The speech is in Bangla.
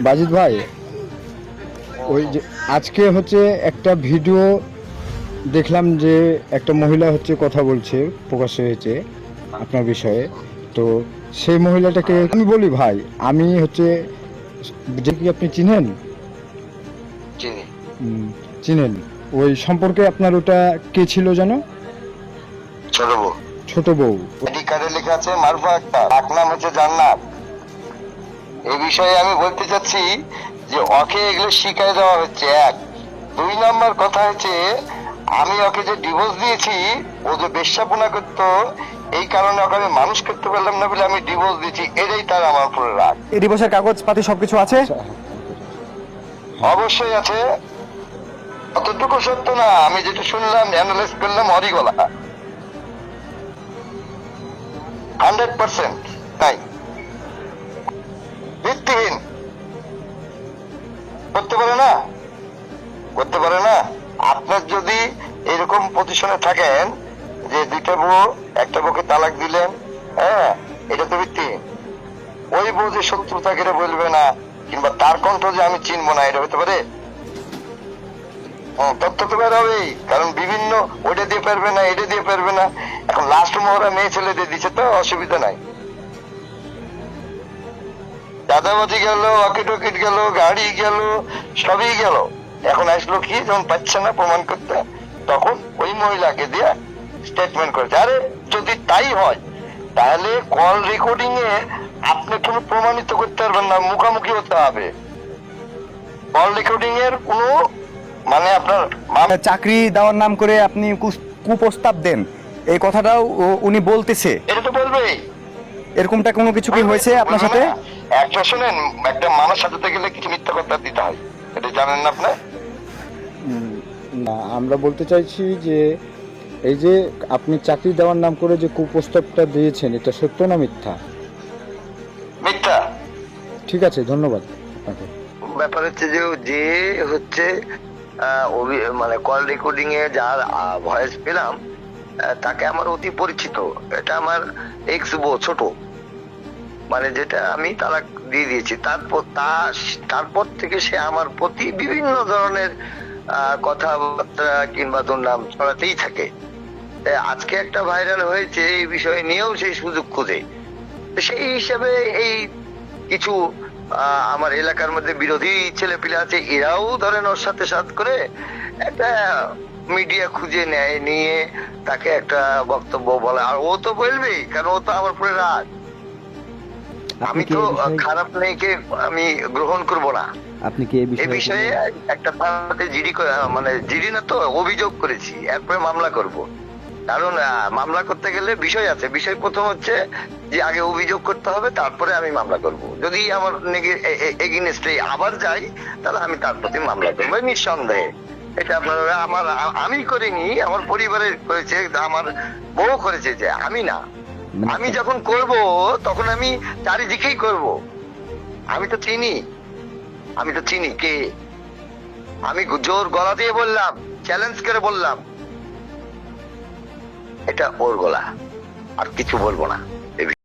বাজিত ভাই, ওই যে আজকে হচ্ছে একটা ভিডিও দেখলাম যে একটা মহিলা হচ্ছে কথা বলছে, প্রকাশ হয়েছে আপনার বিষয়ে। তো সেই মহিলাটাকে আমি বলি ভাই, আমি হচ্ছে যে কি আপনি চিনেন? চিনি। চিনেন? ওই সম্পর্কে আপনার ওটা কে ছিল যেন? ছোট বউ। ছোট বউ। আইডি কার্ডে লেখা আছে মারুফা আক্তার, ডাক নাম হচ্ছে জান্নাত। এই বিষয়ে আমি বলতে চাচ্ছি যে ওকে এগুলো শিখাই দেওয়া হচ্ছে, এক। দুই নম্বর কথা হচ্ছে, আমি ওকে যে ডিভোর্স দিয়েছি, ও যে বেশ্যাপনা করতো, এই কারণে ওকে আমি মানুষ করতে পারলাম না বলে আমি ডিভোর্স দিয়েছি, এটাই তার আমার উপরে রাগ। এই ডিভোর্সের কাগজপাতি সবকিছু আছে? অবশ্যই আছে। অতটুকু সত্য না, আমি যেটা শুনলাম, অ্যানালাইজ করলাম, হরি গলা 100% তাই ভিত্তিহীন। করতে পারে না, করতে পারে না। আপনার যদি এরকম পজিশনে থাকেন যে দুইটা বউ, একটা বউকে তালাক দিলেন, হ্যাঁ, এটা তো ভিত্তিহীন। ওই বউ যে শত্রুতা করে বলবে না, কিংবা তার কণ্ঠ যে আমি চিনবো না, এটা হতে পারে? তথ্য তো বের হবেই, কারণ বিভিন্ন ওইটা দিয়ে পারবে না, এটা দিয়ে পারবে না। এখন লাস্ট মোহরা মেয়ে ছেলে দিয়ে দিচ্ছে, তো অসুবিধা নাই। দাদাবাজি গেল, ওয়াকি টকিট গেল, গাড়ি গেল, সবই গেল। এখন আসলো কি, যখন পাচ্ছে না প্রমাণ করতে, তখন ওই মহিলাকে দিয়ে স্টেটমেন্ট করেছে। আরে যদি তাই হয়, তাহলে কল রেকর্ডিং এ আপনি কোনো প্রমাণিত করতে পারবেন না, মুখামুখি হতে হবে। কল রেকর্ডিং এর কোনো মানে আপনার চাকরি দেওয়ার নাম করে আপনি কুপ্রস্তাব দেন, এই কথাটাও উনি বলতেছে। এটা তো বলবেই। এরকমটা কোনো কিছু কি হয়েছে আপনার সাথে? একটা শোনেন, একটা মানুষ সাজাতে গেলে কিছু মিথ্যা কথা দিতে হয়, এটা জানেন না আপনি? না, আমরা বলতে চাইছি যে এই যে আপনি চাকরি দেওয়ার নাম করে যে কুপ্রস্তাবটা দিয়েছেন, এটা সত্য না মিথ্যা? মিথ্যা। ঠিক আছে, ধন্যবাদ আপনাকে। ব্যাপার হচ্ছে যে যে হচ্ছে মানে কল রেকর্ডিং এ যার ভয়েস পেলাম, তাকে আমার অতি পরিচিত। এটা আমার এক্স বউ, ছোট, মানে যেটা আমি তালাক দিয়ে দিয়েছি। তারপর থেকে সে আমার প্রতি বিভিন্ন ধরনের কথাবার্তা কিংবা দুর্নাম ছড়াতেই থাকে। আজকে একটা ভাইরাল হয়েছে, এই বিষয়ে নিয়েও সেই সুযোগ খুঁজে। সেই হিসাবে এই কিছু আমার এলাকার মধ্যে বিরোধী ছেলেপিলে আছে, এরাও ধরেন ওর সাথে সাথ করে একটা মিডিয়া খুঁজে নেয়, নিয়ে তাকে একটা বক্তব্য বলে। আর ও তো বলবেই, কারণ ও তো আমার উপরে রাগ। আমি তো খারাপ মেয়েকে আমি গ্রহণ করব না। আপনি কি এই বিষয়ে একটা থানাতে জিডি, মানে জিডি না তো, অভিযোগ করেছি, এরপরে মামলা করব। কারণ মামলা করতে গেলে বিষয় আছে। বিষয় প্রথম হচ্ছে যে আগে অভিযোগ করতে হবে, তারপরে আমি মামলা করব। যদি আমার এগেইনস্টে আবার যাই, তাহলে আমি তার প্রতি মামলা করবো নিঃসন্দেহে। এটা আপনারা, আমি করিনি, আমার পরিবারের করেছে, আমার বউ করেছে, যে আমি না। আমি যখন করব তখন আমি চারিদিকেই করব। আমি তো চিনি, আমি তো চিনি কে। আমি জোর গলা দিয়ে বললাম, চ্যালেঞ্জ করে বললাম, এটা ওর গলা, আর কিছু বলবো না।